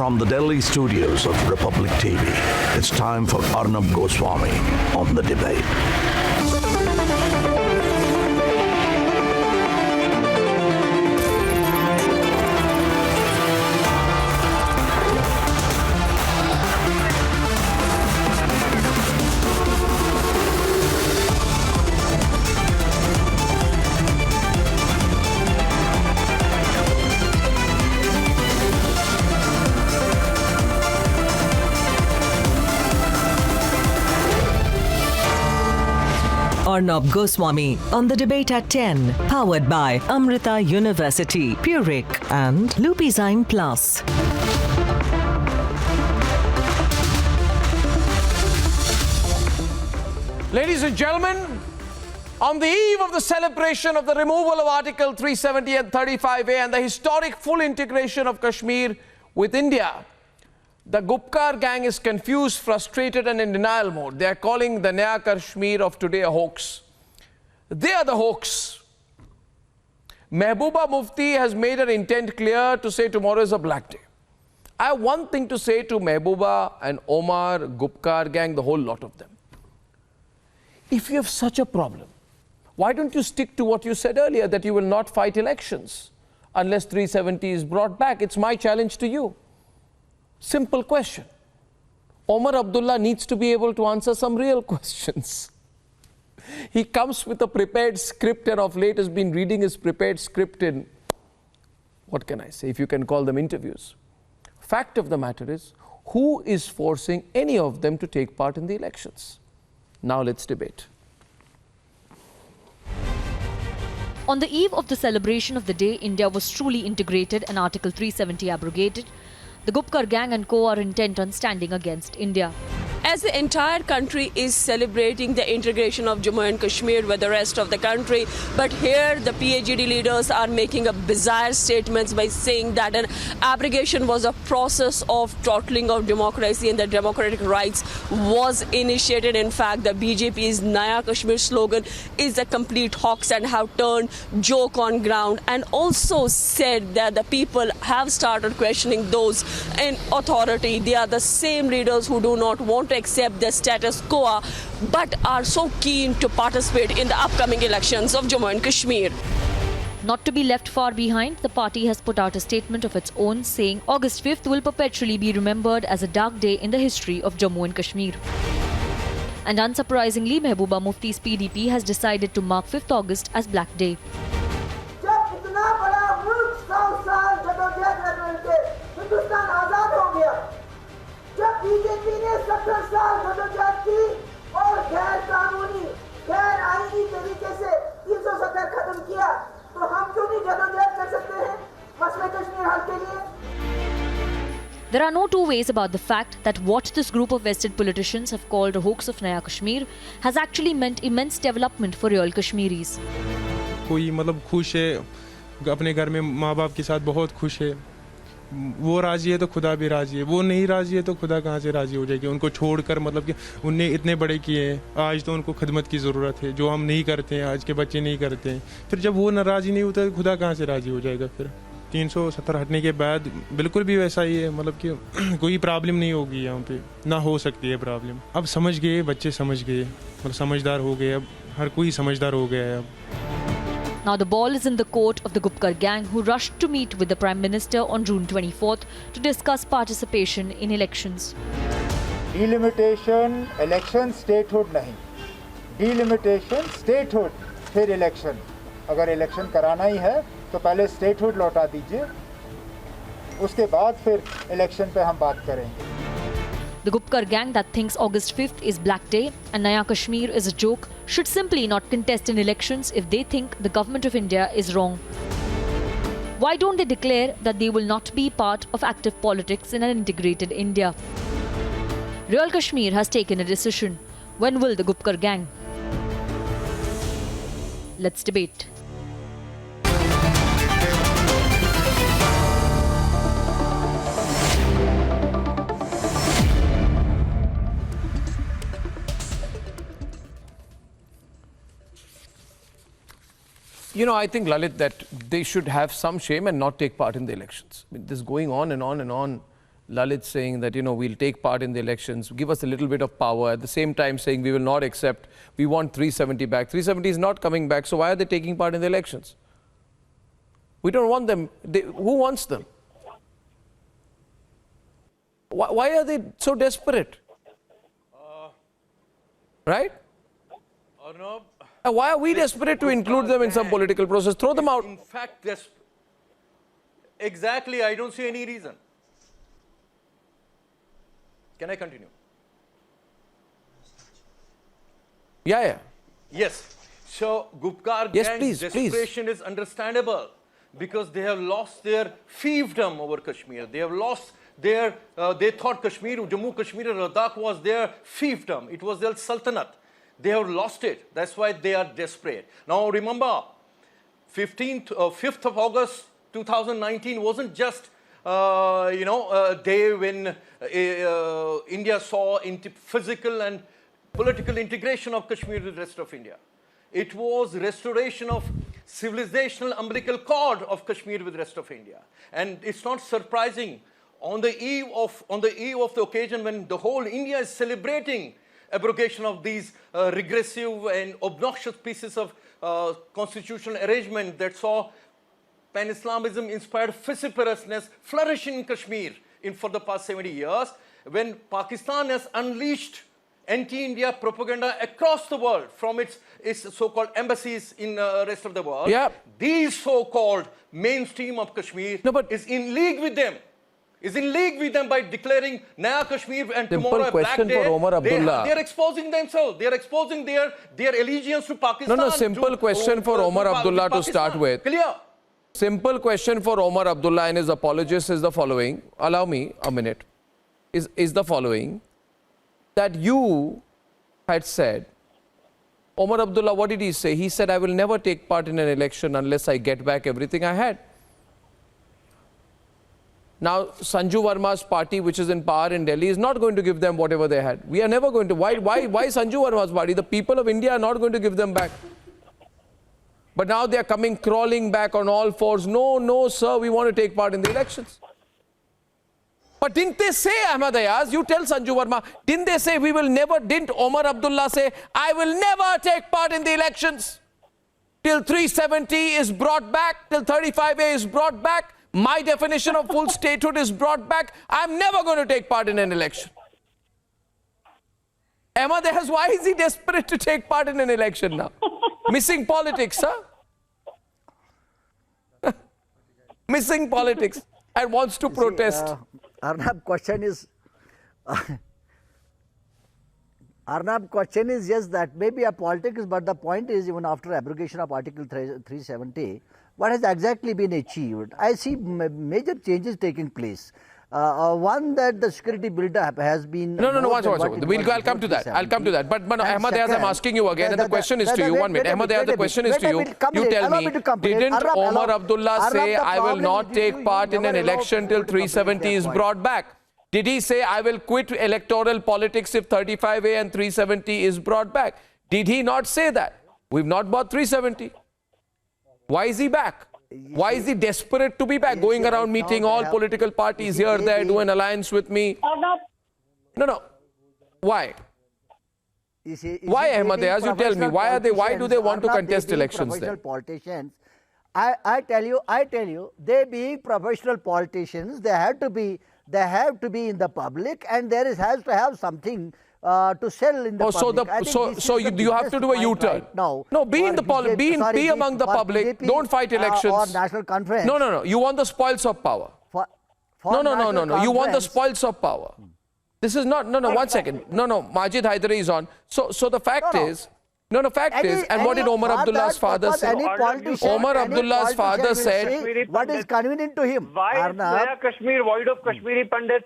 From the Delhi studios of Republic TV, it's time for Arnab Goswami on The Debate. Arnab Goswami on The Debate at 10, powered by Amrita University, Puric and Lupizyme Plus. Ladies and gentlemen, on the eve of the celebration of the removal of Article 370 and 35A and the historic full integration of Kashmir with India, the Gupkar gang is confused, frustrated and in denial mode. They are calling the Naya Kashmir of today a hoax. They are the hoax. Mehbooba Mufti has made her intent clear to say tomorrow is a black day. I have one thing to say to Mehbooba and Omar, Gupkar gang, the whole lot of them. If you have such a problem, why don't you stick to what you said earlier, that you will not fight elections unless 370 is brought back? It's my challenge to you. Simple question. Omar Abdullah needs to be able to answer some real questions. He comes with a prepared script and of late has been reading his prepared script in, what can I say, if you can call them interviews. Fact of the matter is, who is forcing any of them to take part in the elections? Now let's debate. On the eve of the celebration of the day India was truly integrated and Article 370 abrogated, the Gupkar gang and co are intent on standing against India. As the entire country is celebrating the integration of Jammu and Kashmir with the rest of the country, but here the PAGD leaders are making a bizarre statements by saying that an abrogation was a process of throttling of democracy and the democratic rights was initiated. In fact, the BJP's Naya Kashmir slogan is a complete hoax and have turned joke on ground, and also said that the people have started questioning those in authority. They are the same leaders who do not want to accept the status quo but are so keen to participate in the upcoming elections of Jammu and Kashmir. Not to be left far behind, the party has put out a statement of its own saying August 5th will perpetually be remembered as a dark day in the history of Jammu and Kashmir. And unsurprisingly, Mehbooba Mufti's PDP has decided to mark 5th August as Black Day. जब BJP ने 70 साल जदोजहद की और गैर कानूनी गैर आईनी तरीके से 370 खत्म किया, तो हम क्यों नहीं जदोजहद कर सकते हैं मसले कश्मीर हल के लिए? There are no two ways about the fact that what this group of vested politicians have called a hoax of Naya Kashmir has actually meant immense development for real Kashmiris. कोई मतलब खुश है, अपने घर में माँ बाप के साथ बहुत खुश है, वो राजी है तो खुदा भी राजी है, वो नहीं राजी है तो खुदा कहाँ से राजी हो जाएगी? उनको छोड़कर, मतलब कि उनने इतने बड़े किए हैं, आज तो उनको खिदमत की ज़रूरत है जो हम नहीं करते हैं, आज के बच्चे नहीं करते हैं। फिर जब वो नाराज़ी नहीं होता तो खुदा कहाँ से राजी हो जाएगा? फिर 370 हटने के बाद बिल्कुल भी वैसा ही है, मतलब कि कोई प्रॉब्लम नहीं होगी यहाँ पे, ना हो सकती है प्रॉब्लम। अब समझ गए, बच्चे समझ गए, मतलब समझदार हो गए, अब हर कोई समझदार हो गया है अब। Now the ball is in the court of the Gupkar gang, who rushed to meet with the Prime Minister on June 24th to discuss participation in elections. Delimitation, election, statehood नहीं. Delimitation, statehood, फिर election. अगर election कराना ही है तो पहले statehood लौटा दीजिए, उसके बाद फिर election पे हम बात करेंगे. The Gupkar gang that thinks August 5th is Black Day and Naya Kashmir is a joke should simply not contest in elections if they think the government of India is wrong. Why don't they declare that they will not be part of active politics in an integrated India? Real Kashmir has taken a decision. When will the Gupkar gang? Let's debate. You know, I think, Lalit, that they should have some shame and not take part in the elections. I mean, this going on and on and on. Lalit saying that, we'll take part in the elections, give us a little bit of power, at the same time saying we will not accept, we want 370 back. 370 is not coming back, so why are they taking part in the elections? We don't want them. Who wants them? Why are they so desperate? Right? Arnab, Why are we desperate to include them in some political process? Throw them out. in fact, exactly, I don't see any reason. Can I continue? Yeah. Yes. So Gupkar Yes, gang's please. desperation is understandable because they have lost their fiefdom over Kashmir. They have lost their, they thought Jammu Kashmir and Ladakh was their fiefdom. It was their sultanate. They have lost it. That's why they are desperate. Now remember, 5th of August 2019 wasn't just a day when India saw physical and political integration of Kashmir with the rest of India. It was restoration of civilizational umbilical cord of Kashmir with the rest of India. And it's not surprising on the eve of the occasion when the whole India is celebrating abrogation of these regressive and obnoxious pieces of constitutional arrangement that saw pan-Islamism inspired vociferousness flourishing in Kashmir for the past 70 years, when Pakistan has unleashed anti-India propaganda across the world from its so-called embassies in the rest of the world. Yeah. These so-called mainstream of Kashmir is in league with them. Is in league with them by declaring Naya Kashmir and Simple tomorrow a black question day. for Omar Abdullah. They are exposing themselves. They are exposing their allegiance to Pakistan. No, simple question for Omar Abdullah to start with. Clear? Simple question for Omar Abdullah and his apologists is the following. Allow me a minute. Is the following. That you had said, Omar Abdullah, what did he say? He said, I will never take part in an election unless I get back everything I had. Now, Sanju Verma's party, which is in power in Delhi, is not going to give them whatever they had. We are never going to. Why Sanju Verma's party? The people of India are not going to give them back. But now they are coming crawling back on all fours. No, sir, we want to take part in the elections. But didn't they say, Ahmad Ayaz, you tell Sanju Verma, didn't they say didn't Omar Abdullah say, I will never take part in the elections till 370 is brought back, till 35A is brought back, my definition of full statehood is brought back, I'm never going to take part in an election. Ahmad Ayaz, why is he desperate to take part in an election now? Missing politics, huh? Missing politics and wants to protest. Arnab, question is just that maybe a politics, but the point is even after abrogation of Article 370, what has exactly been achieved? I see major changes taking place. One, that the security build-up has been... No, I'll come to that. But Ahmad Ayaz, I'm asking you again, and the question is to you. 1 minute. Ahmad Ayaz, the question is to you. You tell me, didn't Omar Abdullah say, I will not take part in an election till 370 is brought back? Did he say, I will quit electoral politics if 35A and 370 is brought back? Did he not say that? We've not bought 370. Why is he back? Why is he desperate to be back, going around meeting all political parties here, there, do an alliance with me? No. Why? Why, Ahmad Ayaz? You tell me. Why do they want to contest elections then? Politicians, I tell you, they being professional politicians, they have to be in the public, and has to have something to sell in the public. So you have to do a U-turn. No, be in the be among the public. Don't fight elections. Or national conference. No. You want the spoils of power. No. You want the spoils of power. This is not. No. 1 second. No. Majid Haidari is on. So the fact is. Fact is, and what did Omar Abdullah's father say? Omar Abdullah's father said, what is convenient to him? Why is Naya Kashmir void of Kashmiri Pandit?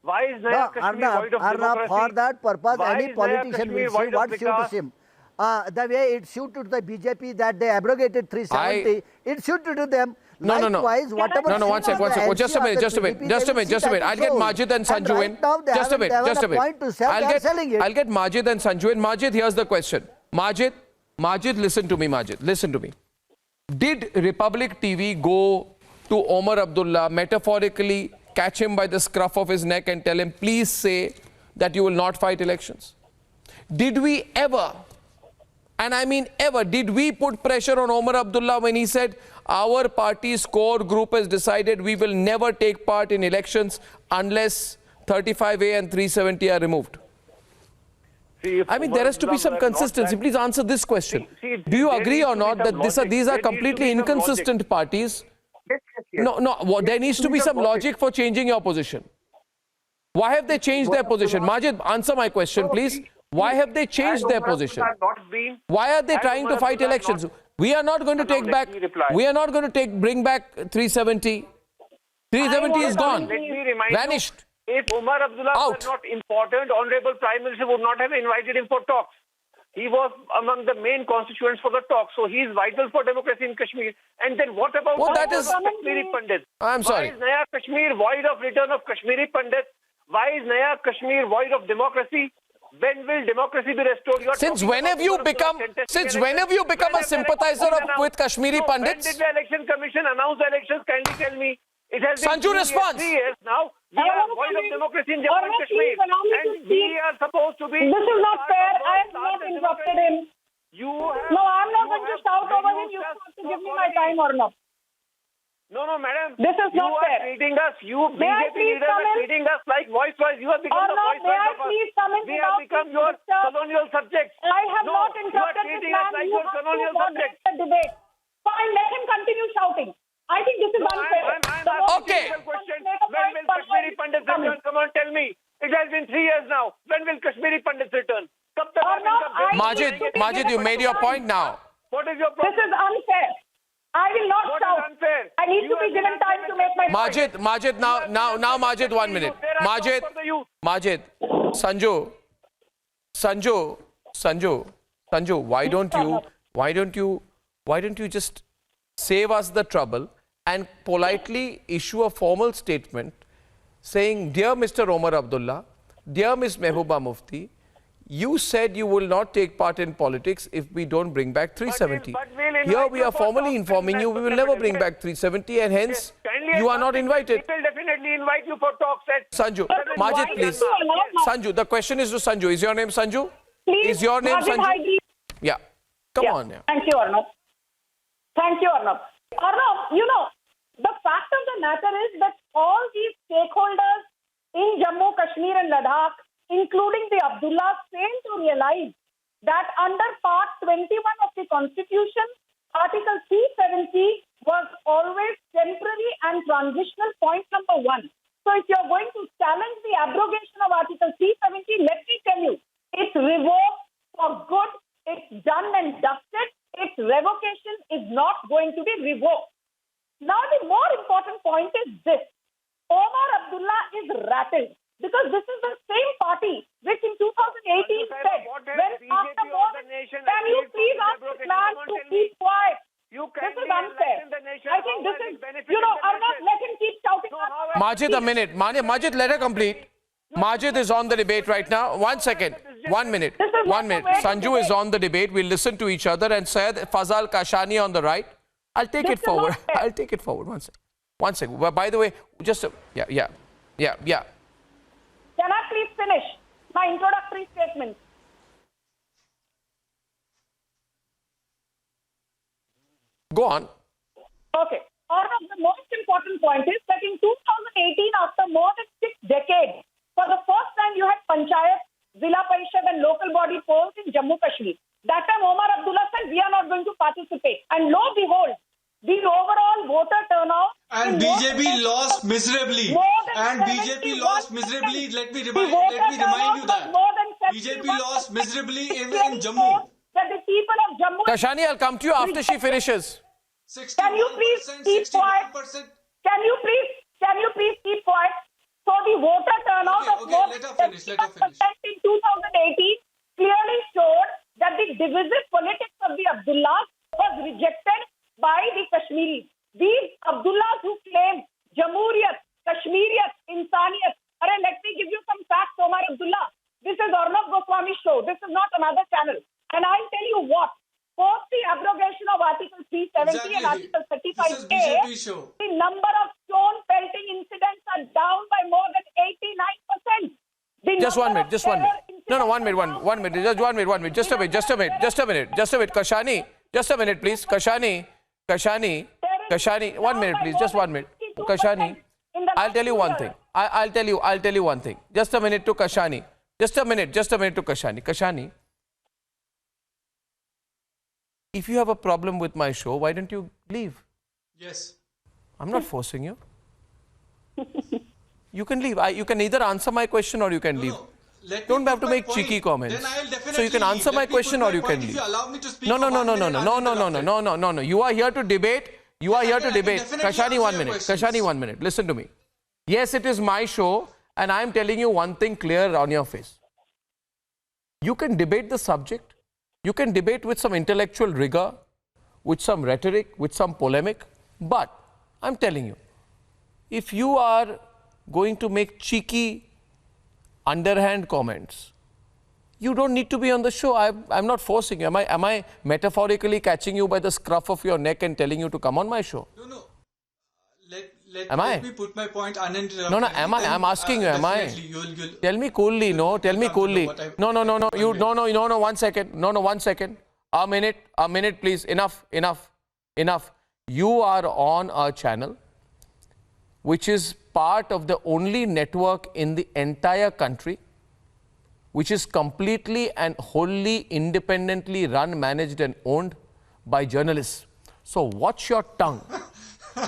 Why is Naya Kashmir void of democracy? For that purpose, any politician will say what suits him. The way it suited the BJP that they abrogated 370, it suited them. Likewise, whatever. No, 1 second. Just a minute. I'll get Majid and Sanju in. Just a minute. I'll get Majid and Sanju in. Majid, here's the question. Majid, listen to me, listen to me. Did Republic TV go to Omar Abdullah metaphorically catch him by the scruff of his neck and tell him, please say that you will not fight elections? Did we ever, and I mean ever, did we put pressure on Omar Abdullah when he said, our party's core group has decided we will never take part in elections unless 35A and 370 are removed? See, I mean, there has to be some consistency. Please answer this question. Do you agree or not that these are completely inconsistent parties? Yes, yes, yes. There needs to be some logic for changing your position. Why have they changed their position? Majid, answer my question, please. Why have they changed their position? Why are they trying to fight elections? We are not going to take back. We are not going to bring back 370. 370 is gone, vanished. If Omar Abdullah was not important, Honorable Prime Minister would not have invited him for talks. He was among the main constituents for the talks, so he is vital for democracy in Kashmir. And then what about Kashmiri Pandit? I'm sorry. Why is Naya Kashmir void of return of Kashmiri Pandit? Why is Naya Kashmir void of democracy? When will democracy be restored? Since when have you become a sympathizer with Kashmiri Pandits? When did the Election Commission announce the elections? Kindly tell me. It has been Sanju, response. 3 years now. We are void of democracy in Jammu and Kashmir. And we are supposed to be... This is not fair. I have not interrupted him. No, I'm not going to shout over him. You have to give me my time or not. No, madam. This is not fair. You are treating us, BJP leaders are treating us like voice. You have become the voice of us. We have become your colonial subjects. I have not interrupted this man. Like You your have colonial to subjects. the debate. Fine, let him continue shouting. I think this is unfair. Okay. When will Kashmiri Pandits return? Come on, tell me. It has been 3 years now. When will Kashmiri Pandits return? Majid, you made your point now. What is your problem? This is unfair. I will not shout. Unfair? I need to be given time to make my point. Majid, now Majid, 1 minute. Majid, Sanju, why don't you just save us the trouble and politely issue a formal statement saying, dear Mr. Omar Abdullah, dear Ms. Mehbooba Mufti, you said you will not take part in politics if we don't bring back 370. Here we are formally informing you we will never bring back 370 and hence you are not invited. We will definitely invite you for talks. Sanju, Majid, please. Sanju, the question is to Sanju. Is your name Sanju? Please, is your name Majid, Sanju? Yeah. Come on. Yeah. Thank you, Arnab. Thank you, Arnab. Arnab, the fact of the matter is that all these stakeholders in Jammu, Kashmir and Ladakh, including the Abdullahs, fail to realize that under Part 21 of the Constitution, Article 370 was always temporary and transitional, point number 1. So if you're going to challenge the abrogation of Article 370, let me tell you, it's revoked for good, it's done and dusted, its revocation is not going to be revoked. Now the more important point is this. Omar Abdullah is rattled because this is the same party which in 2018 said, when after more than, can you please ask this man to keep quiet? This is unfair. I think this is, Arnab, let him keep shouting. Majid, a minute. Majid, let her complete. Majid is on the debate right now. 1 second. 1 minute. 1 minute. Sanju is on the debate. We'll listen to each other and Syed Fazal Kashani on the right. I'll take it forward. I'll take it forward. 1 second. 1 second. Well, by the way, just yeah. Can I please finish my introductory statement? Go on. Okay. Arnab, the most important point is that in 2018, after more than 6 decades, for the first time you had Panchayat, Zilla Parishad and local body polls in Jammu Kashmir. That time Omar Abdullah said we are not going to participate. And lo and behold, the overall voter turnout... And BJP lost miserably. And BJP lost miserably. Let me remind you that. BJP lost miserably in Jammu. That the people of Jammu... Kashani, I'll come to you after she finishes. Can you please keep quiet? Can you please keep quiet? So the voter turnout of more than 70% in 2018 clearly showed that the divisive politics of the Abdullahs was rejected by the Kashmiris. These Abdullahs who claim Jamhuriyat, Kashmiriyat, Insaniyat. Let me give you some facts, Omar Abdullah. This is Arnab Goswami's show. This is not another channel. And I'll tell you what. Post the abrogation of Article 370 and Article 35A, the number of stone pelting incidents are are down by more than 89%. Just 1 minute, just 1 minute. No, 1 minute, one minute, just 1 minute, just a minute, just a minute. Kashani, just a minute, please. Kashani, 1 minute, please, just 1 minute. Kashani, I'll tell you one thing. I'll tell you one thing. Just a minute to Kashani. Just a minute to Kashani. Kashani, if you have a problem with my show, why don't you leave? Yes. I'm not forcing you. You can leave. You can either answer my question or you can leave. Don't have to make cheeky comments. Then I'll definitely so you can answer my question or you can leave. If you allow me to speak No. You are here to debate. Kashani, 1 minute. Kashani, 1 minute. Listen to me. Yes, it is my show and I am telling you one thing clear on your face. You can debate the subject. You can debate with some intellectual rigor, with some rhetoric, with some polemic. But I'm telling you, if you are going to make cheeky, underhand comments, you don't need to be on the show. I'm not forcing you. Am I metaphorically catching you by the scruff of your neck and telling you to come on my show? No. Let me put my point uninterrupted. No. I'm asking you. Am I? Tell me coolly. No. Tell me coolly. No. You no. 1 second. No. 1 second. A minute, please. Enough. You are on a channel which is part of the only network in the entire country which is completely and wholly independently run, managed and owned by journalists. So watch your tongue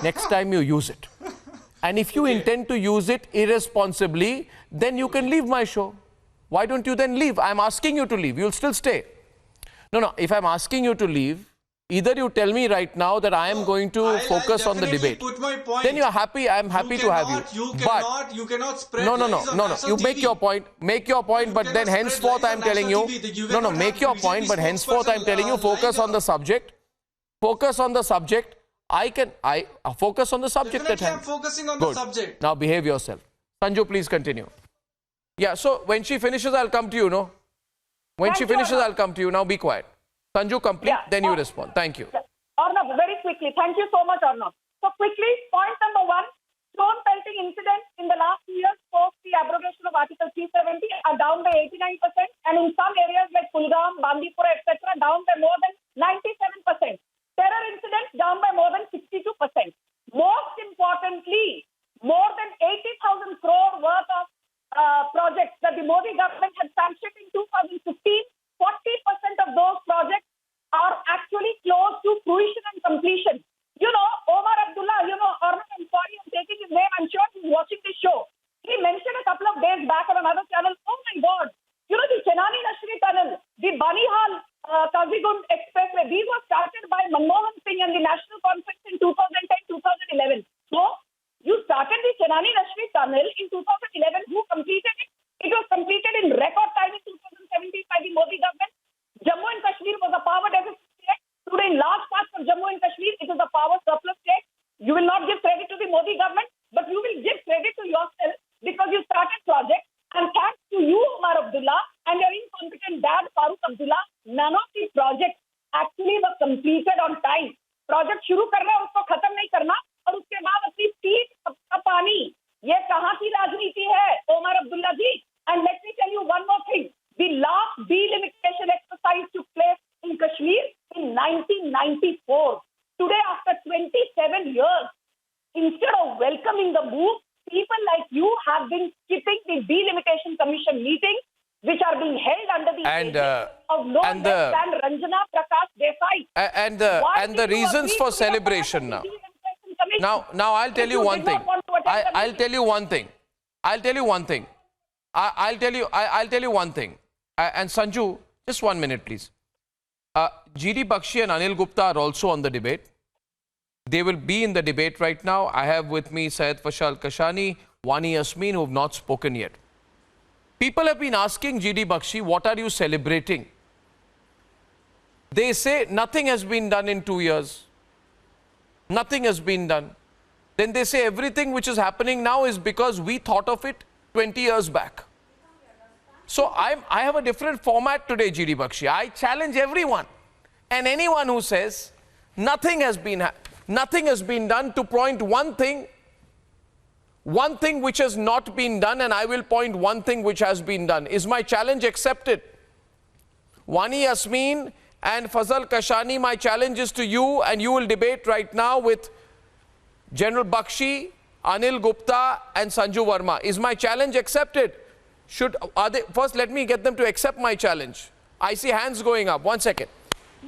next time you use it. And if you intend to use it irresponsibly, then you can leave my show. Why don't you then leave? I'm asking you to leave. You'll still stay. No. If I'm asking you to leave, either you tell me right now that I am going to focus on the debate. Put my point. Then you're happy. I'm happy to have you. You cannot spread. No. You make your point. But then henceforth I'm telling you. No. Make your point. But henceforth I'm telling you, focus on the subject. Focus on the subject. I focus on the subject at hand. I'm focusing on the subject. Now behave yourself. Sanju, please continue. Yeah. So when she finishes, I'll come to you. No. When she finishes, I'll come to you. Now be quiet. Sanju, complete, then you respond. Thank you. Arnab, very quickly. Thank you so much, Arnab. So quickly, point number 1, stone pelting incidents in the last 2 years post the abrogation of Article 370 are down by 89%, and in some areas like Kulgam, Bandipura, etc., down by more than 97%. Terror incidents down by more than 62%. Most importantly, more than 80,000 crore worth of projects that the Modi government had sanctioned in 2015, 40% of those projects are actually close to fruition and completion. Omar Abdullah, Arnab, I'm sorry I'm taking his name. I'm sure he's watching this show. He mentioned a couple of days back on another channel, oh my God, the Chenani Nashri Tunnel, the Banihal Kazigund Expressway, these were started by Manmohan Singh and the National Conference in 2010-2011. So, you started the Chenani Nashri Tunnel in 2011. Who completed it? It was completed in record time in 2017 by the Modi government. Jammu and Kashmir was a power deficit state. Today, in large parts of Jammu and Kashmir, it is a power surplus state. You will not give credit to the Modi government, but you will give credit to yourself because you started projects. And thanks to you, Omar Abdullah, and your incompetent dad, Farooq Abdullah, none of these projects actually were completed on time. Project शुरू करना है, उसको खत्म नहीं करना, और उसके बाद अपनी सीट का पानी. ये कहाँ की राजनीति है, Omar Abdullah ji? And let me tell you one more thing. The last delimitation exercise took place in Kashmir in 1994. Today, after 27 years, instead of welcoming the move, people like you have been skipping the Delimitation Commission meetings, which are being held under the aegis of no less than Ranjana Prakash Desai. And the reasons for celebration now. Now I'll tell you one thing. I'll tell you one thing. I'll tell you one thing. And Sanju, just 1 minute, please. GD Bakshi and Anil Gupta are also on the debate. They will be in the debate right now. I have with me Syed Fashal Kashani, Wani Yasmin, who have not spoken yet. People have been asking GD Bakshi, what are you celebrating? They say nothing has been done in 2 years. Nothing has been done. Then they say everything which is happening now is because we thought of it 20 years back. So I have a different format today, GD Bakshi. I challenge everyone and anyone who says nothing has been done to point one thing one thing which has not been done, and I will point one thing which has been done. Is my challenge accepted? Wani Yasmeen and Fazal Kashani, my challenge is to you, and you will debate right now with General Bakshi, Anil Gupta and Sanju Verma. Is my challenge accepted? First, let me get them to accept my challenge. I see hands going up. 1 second.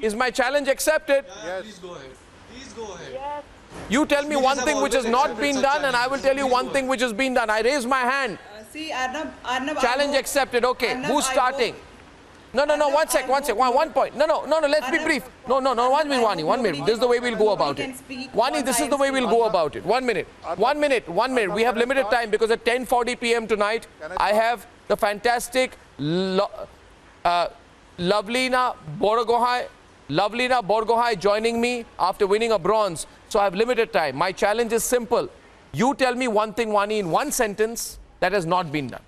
Is my challenge accepted? Yes. Please go ahead. Please go ahead. Yes. You tell me one thing which has not been done, and I will tell you one thing which has been done. I raise my hand. See, Arnab, challenge accepted. Okay. Arnab, Who's starting? No, one sec. One point. No, let's be brief. No, 1 minute. This is the way we'll go about it. Wani, this is the way we'll go about it. 1 minute. 1 minute. We have limited time because at 10:40 p.m. tonight, I have the fantastic Lovelina Borgohain joining me after winning a bronze. So I have limited time. My challenge is simple. You tell me one thing, Wani, in one sentence that has not been done.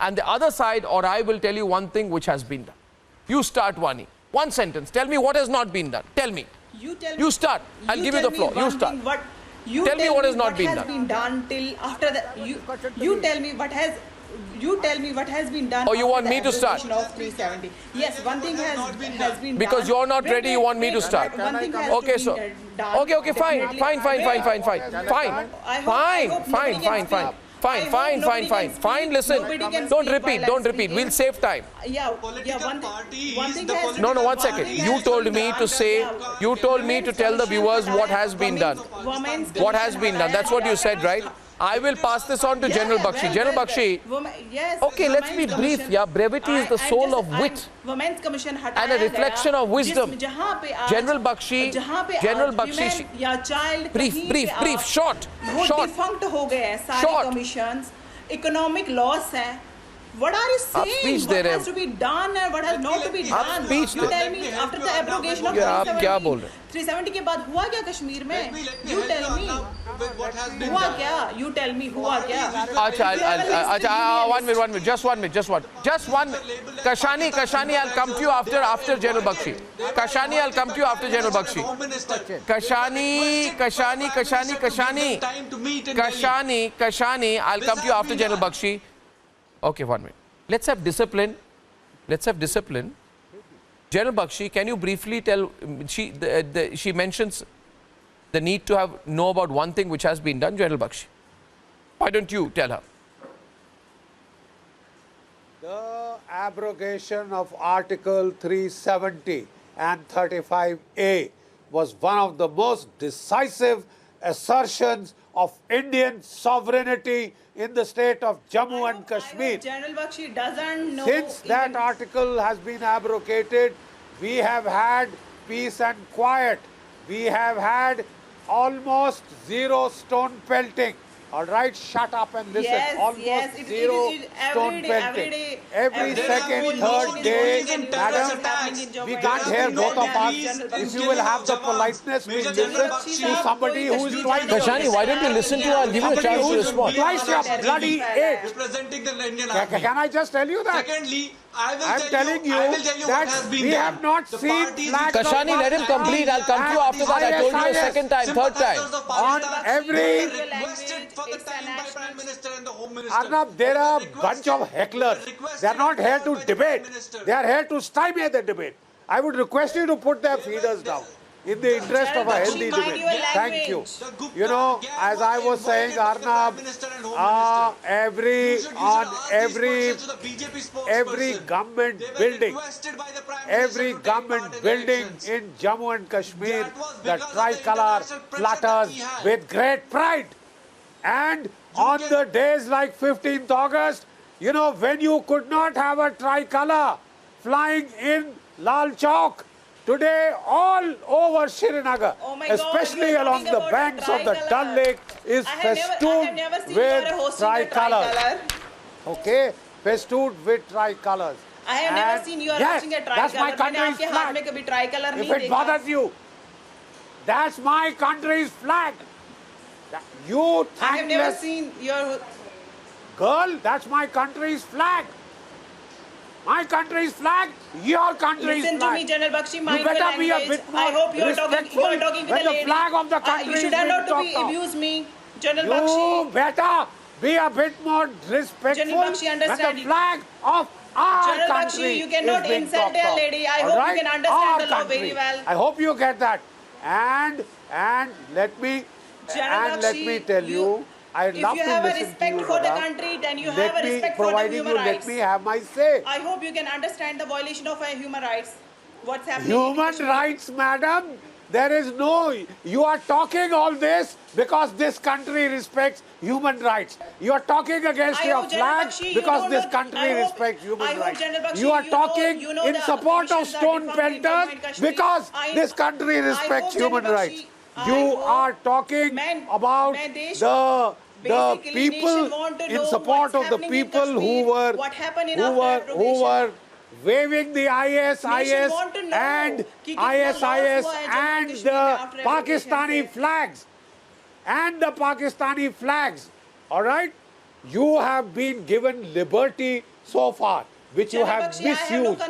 And the other side, or I will tell you one thing which has been done. You start, Wani. One sentence. Tell me what has not been done. Tell me. You start. I'll give you the floor. You start. Tell me what has not been done. Till after that. You tell me what has. You tell me what has been done. Oh, you want me to start? Of 370. Yes, one thing has been because done. You're not ready, you want me to start. Okay, so. Okay, fine. Fine, listen. Don't repeat. We'll save time. One thing has No, 1 second. You told me to tell the viewers what has been done. What has been done. That's what you said, right? I will pass this on to General Bakshi. General Bakshi. Okay, let's be brief. Yeah, brevity is the soul of wit and a reflection of wisdom. General Bakshi. Brief, short. Defunct हो गए हैं सारे commissions. Economic loss है. What are you saying? What has to be done and what has not to be done? You tell me after the abrogation of 370 के बाद हुआ क्या कश्मीर में? You tell me. हुआ क्या? You tell me हुआ क्या? अच्छा, 1 minute. Just one. Kashani, I'll come to you after General Bakshi. Kashani, I'll come to you after General Bakshi. Kashani, I'll come to you after General Bakshi. Okay, 1 minute. Let's have discipline. General Bakshi, can you briefly tell, she mentions the need to know about one thing which has been done. General Bakshi, why don't you tell her? The abrogation of Article 370 and 35A was one of the most decisive assertions of Indian sovereignty in the state of Jammu and Kashmir. General Bakshi doesn't know. Since that article has been abrogated, we have had peace and quiet. We have had almost zero stone pelting. All right, shut up and listen. Almost zero stone pelting. Every second, third day, madam, we can't hear both of us. If you will have the politeness to listen to somebody who is twice. Kashani, why don't you listen to her? I'll give you a chance to respond. Twice your bloody age. Representing the Indian Army. Can I just tell you that? Secondly, I'm telling you that we have not seen flags. Kashani, let him complete. I'll come to you after that. I told you a second time, third time. On every Arnab, there are a bunch of hecklers. They are not here to debate. They are here to stymie the debate. I would request you to put their feeders down in the interest of a healthy debate. Thank you. You know, as I was saying, Arnab, every government building in Jammu and Kashmir, the tricolour flutters with great pride. And on the days like 15th August, you know, when you could not have a tricolour flying in Lal Chowk, today all over Srinagar, especially along the banks of the Dal Lake, is festooned with tricolours. Okay, festooned with tricolours. I have never seen you are watching a tricolour. That's my country's flag. If it bothers you, that's my country's flag. You thankless... I have never seen your... Girl, that's my country's flag. My country's flag, your country's flag. Listen to me, General Bakshi, mind you better be a bit more respectful when the flag of the country you should not to abuse me, General Bakshi. You better be a bit more respectful General Bakshi, when the understand. flag of our General country Bakshi, you cannot is being insult talked a of. lady. I All hope right? you can understand Our the law country. very well. I hope you get that. And let me General Bakshi, tell you, I if love you to have a listen to respect you, for the Radha. country, then you Let have a me, respect for the providing human you rights. let me have my say. I hope you can understand the violation of human rights. What's happening? Human rights, madam. There is no, you are talking all this because this country respects human rights. You are talking against your flag because this country respects human rights. You are talking in support of stone painters because this country respects human rights. You are talking about the people in support of the people who were waving the ISIS and the Pakistani flags. All right? You have been given liberty so far, which you have misused.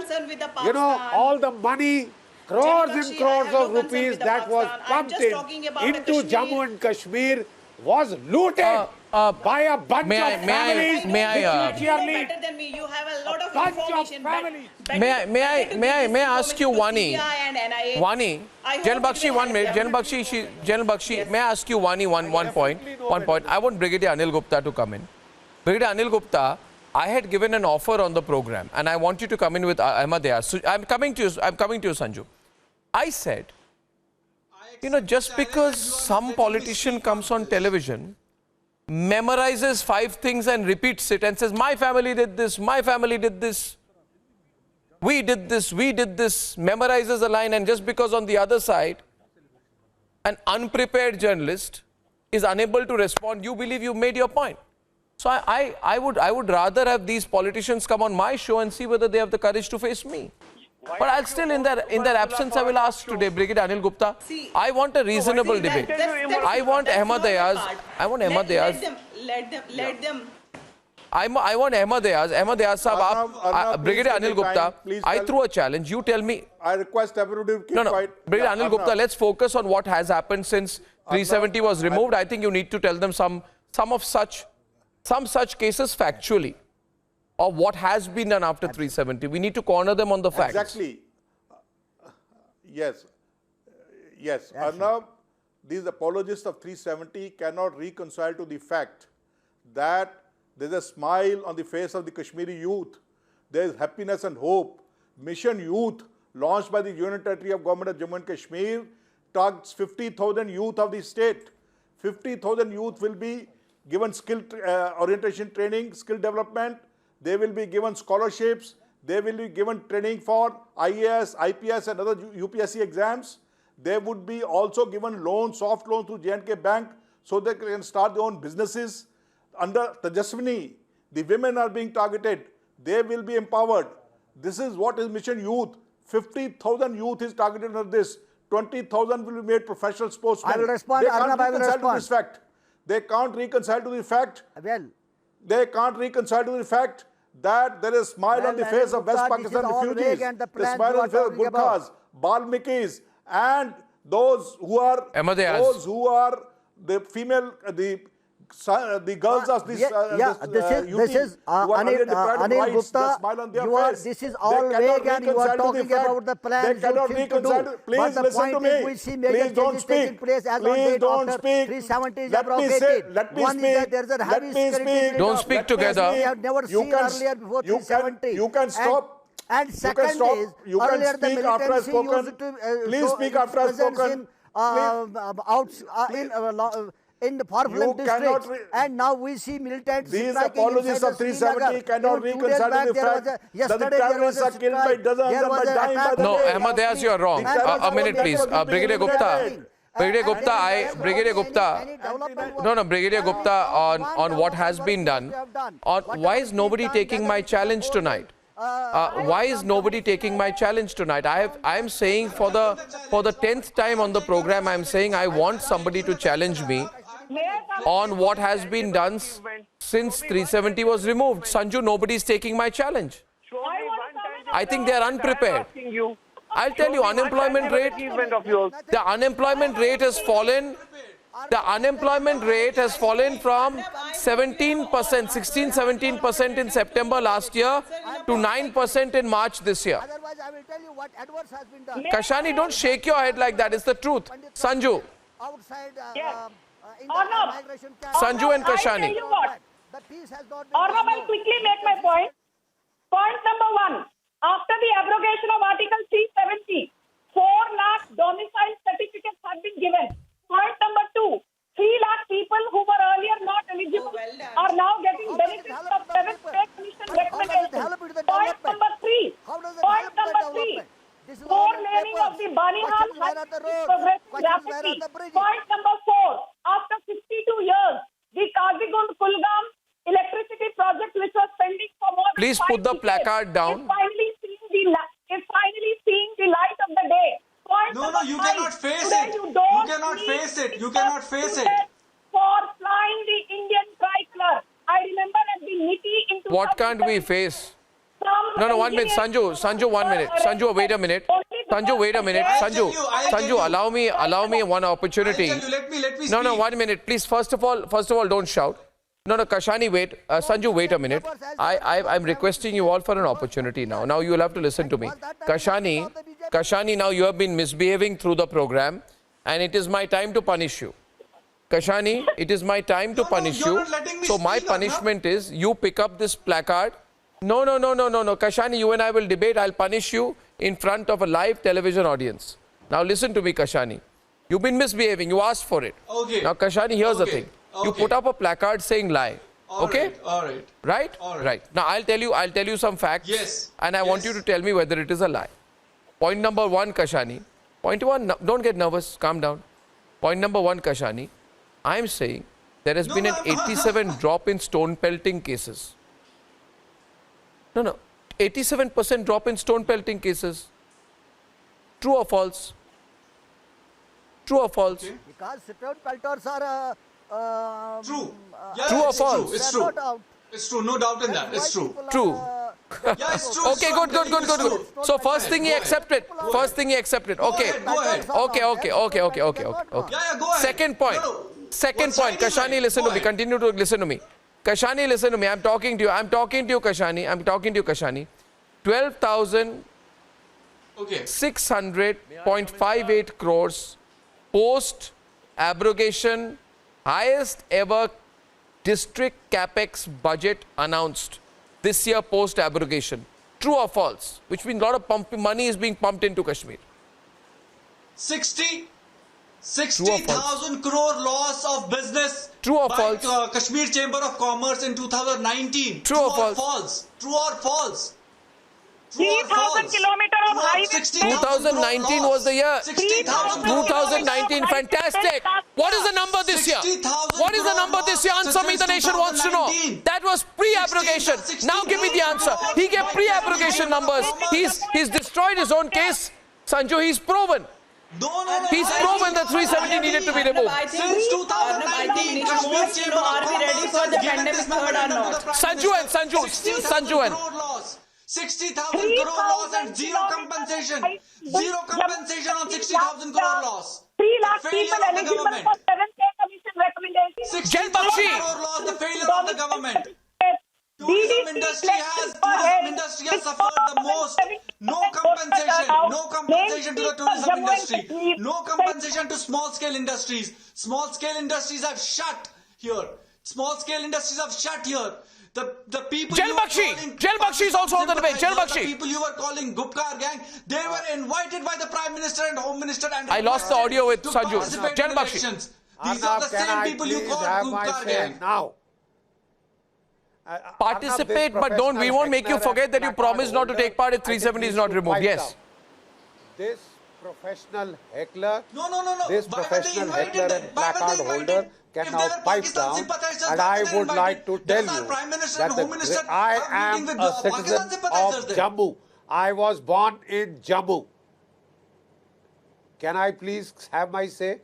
You know, all the money, crores and crores of rupees that was pumped into Jammu and Kashmir was looted by a bunch of families. May I ask you, Wani, General Bakshi, 1 minute. General Bakshi, may I ask you, Wani, one point. I want Brigadier Anil Gupta to come in. Brigadier Anil Gupta, I had given an offer on the program, and I want you to come in with Ahmad Ayaz. So I'm coming to you, Sanju. I said, you know, just because some politician comes on television, memorizes 5 things and repeats it and says, my family did this, my family did this, we did this, memorizes a line, and just because on the other side, an unprepared journalist is unable to respond, you believe you made your point. So I would rather have these politicians come on my show and see whether they have the courage to face me. But I'll still, in their absence, I will ask today, Brigadier Anil Gupta, I want a reasonable debate. I want Ahmad Ayaz. Let them. I want Ahmad Ayaz. Ahmad Ayaz Sahab, Brigadier Anil Gupta, I threw a challenge. You tell me. I request everybody to keep quiet. Brigadier Anil Gupta, let's focus on what has happened since 370 was removed. I think you need to tell them some such cases factually, of what has been done after 370. We need to corner them on the facts. Exactly. Yes. Arnab, these apologists of 370 cannot reconcile to the fact that there's a smile on the face of the Kashmiri youth. There is happiness and hope. Mission Youth, launched by the Union Territory of Government of Jammu and Kashmir, targets 50,000 youth of the state. 50,000 youth will be given skill orientation training, skill development. They will be given scholarships. They will be given training for IAS, IPS and other UPSC exams. They would be also given loans, soft loans through J&K Bank, so they can start their own businesses. Under Tejaswini, the women are being targeted. They will be empowered. This is what is Mission Youth. 50,000 youth is targeted under this. 20,000 will be made professional sportsmen. I will respond. Arnab, I will respond. To this fact. They can't reconcile to the fact. Well, they can't reconcile to the fact that there is a smile on the face of West Pakistan refugees. The smile on the face of Gurkhas, Balmikis, and those who are the female, the girls of this this is Anil Gupta. This is all vague, and you are talking about the plans. They cannot reconcile. Please listen to me. We see major changes taking place as on date after 370 is abrogated. One is that there is a heavy scrutiny. Don't speak together. We have never seen earlier before 370. You can stop. And second is, earlier the militancy used to please speak after I've spoken. In the far-flung districts, and now we see militants. These apologists of 370 cannot reconcile to the fact that the terrorists are killed by dozens and by dying by the No, day. Ahmad Ayaz, you are wrong. A minute, please. Brigadier Gupta. Brigadier Gupta, on what has been done. Why is nobody taking my challenge tonight? Why is nobody taking my challenge tonight? I am saying for the 10th time on the program, I am saying I want somebody to challenge me on what has been done since 370 was removed. Sanju, nobody is taking my challenge. I think they are unprepared. I'll tell you, unemployment rate, the unemployment rate has fallen The unemployment rate has fallen from 17%, 16-17% in September last year to 9% in March this year. Otherwise, I will tell you what adverse has been done. Kashani, don't shake your head like that. It's the truth. Sanju. Outside in Arnab, the migration camp. Sanju and Kashani. I'll tell you what. The peace has not been Arnab, I'll quickly make my point. Point number one. After the abrogation of Article 370, 4 lakh domicile certificates have been given. Point number two. 3 lakh people who were earlier not eligible are now getting benefits of 7th Pay Commission recommendations. Point number three. Point number three. 4 laning of the Banihal has been progressing rapidly. Point number 4. After 62 years, the Kazigund-Kulgam electricity project, which was pending for more than Please 5 put the decades, placard down. is finally seeing the light of the day. Point No, number you five. cannot face Today it. You don't cannot need face it. You cannot face it. for flying the Indian tricolor. I remember at the NITI in What can't we face? some No, 1 minute. engineers Sanju, 1 minute. Sanju, wait a minute. Sanju, wait a minute. I'll Sanju, tell you. allow me one opportunity. I'll tell you, let me No, speak. 1 minute. Please, first of all, don't shout. No, Kashani, wait. Sanju, wait a minute. I'm requesting you all for an opportunity now. Now you will have to listen to me. Kashani, now you have been misbehaving through the program and it is my time to punish you. Kashani, it is my time to punish you're you. not letting me So my speak, punishment is you pick up this placard. No. Kashani, you and I will debate. I'll punish you in front of a live television audience. Now listen to me, Kashani. You've been misbehaving. You asked for it. Okay. Now, Kashani, here's the Okay. thing. You Okay. put up a placard saying lie. Okay? All right. Right? All right. Right. Now, I'll tell you some facts. Yes. And I want you to tell me whether it is a lie. Point number 1, Kashani. Point 1, don't get nervous. Calm down. Point number 1, Kashani. I'm saying there has been an 87 drop in stone pelting cases. No. 87% drop in stone pelting cases. True or false? True or false? Because stone pelters are True. True or it's false? True. It's They're true. not out. It's true. No doubt in that. It's true. True. Yeah, it's true. Okay, good. So first thing he accepted. First thing he accepted. Okay. Go ahead. Okay. Yeah, go ahead. Second point. No. Second What point. side is Kashani, right? listen Go to me. ahead. Continue to listen to me. Kashani, listen to me. I'm talking to you, Kashani. I'm talking to you, Kashani. 12,600.58 crores post abrogation, highest ever district capex budget announced this year post abrogation. True or false? Which means a lot of money is being pumped into Kashmir. 60,000 crore loss of business. True or by false? Kashmir Chamber of Commerce in 2019. True or false? True or false? 3,000 kilometers of highway. 2019 was the year. 2019, fantastic. What is the number this year? What is the number this year? Answer me, the nation wants to know. That was pre-abrogation. Now give me the answer. He gave pre-abrogation numbers. He's destroyed his own case. Sanju, he's proven. He's proven that 370 needed to be removed. Since 2019, Kashmir Chamber of Commerce has given this number or not. Sanju and 60,000 crore loss and zero compensation. Zero compensation on 60,000 crore loss. 3 lakh Failure people of the eligible government. for 7th Pay Commission recommendations. 60,000 crore loss, the failure of the government. Tourism industry has suffered the most. No compensation to the tourism industry. No compensation to small scale industries. Small scale industries have shut here. The people Jail Bakshi is also on the debate. Jail The Bakshi. people you were calling Gupkar gang, they were invited by the Prime Minister and Home Minister and I lost the audio with to Sanju. participate Jail in Bakshi. elections. These are the same people you call Gupkar gang. Now. Participate, but don't. We won't make you forget that you promised not to take part if 370 is not removed. Yes. This professional heckler, No. this Why were they professional invited heckler then? and Why were placard they holder invited? can If now they were pipe Pakistan down. sympathizers, And why I were they would like invited? to tell Does our you Prime Minister that and Home Minister I are meeting am with a Pakistan citizen sympathizers of then? Jammu. I was born in Jammu. Can I please have my say?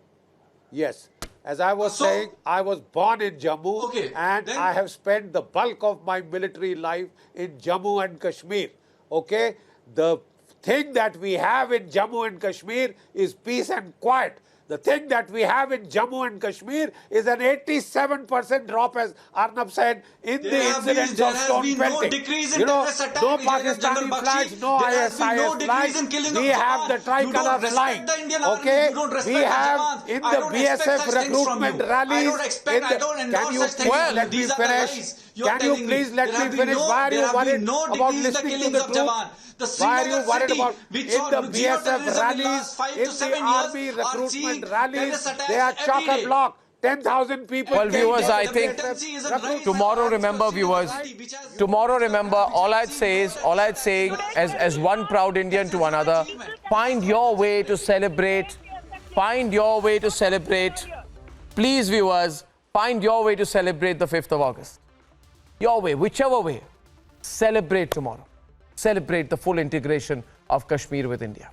Yes. As I was saying, I was born in Jammu and I have spent the bulk of my military life in Jammu and Kashmir. Okay? The thing that we have in Jammu and Kashmir is peace and quiet. The thing that we have in Jammu and Kashmir is an 87% drop, as Arnab said, in the incidents of stone pelting. You know, no Pakistani flags, no ISIS flags. We have the tricolour flying. Okay, we have in the BSF recruitment rallies. Can you please let me finish? Can you please let me finish? Why are you worried about listening to the truth? Why are you worried about in the BSF rallies, in the army recruitment rallies? They are chock-a-block. 10,000 people. Well, viewers, I think tomorrow, remember, viewers, tomorrow, remember, all I'd say as one proud Indian to another, find your way to celebrate. Find your way to celebrate. Please, viewers, find your way to celebrate the 5th of August. Your way, whichever way. Celebrate tomorrow. Celebrate the full integration of Kashmir with India.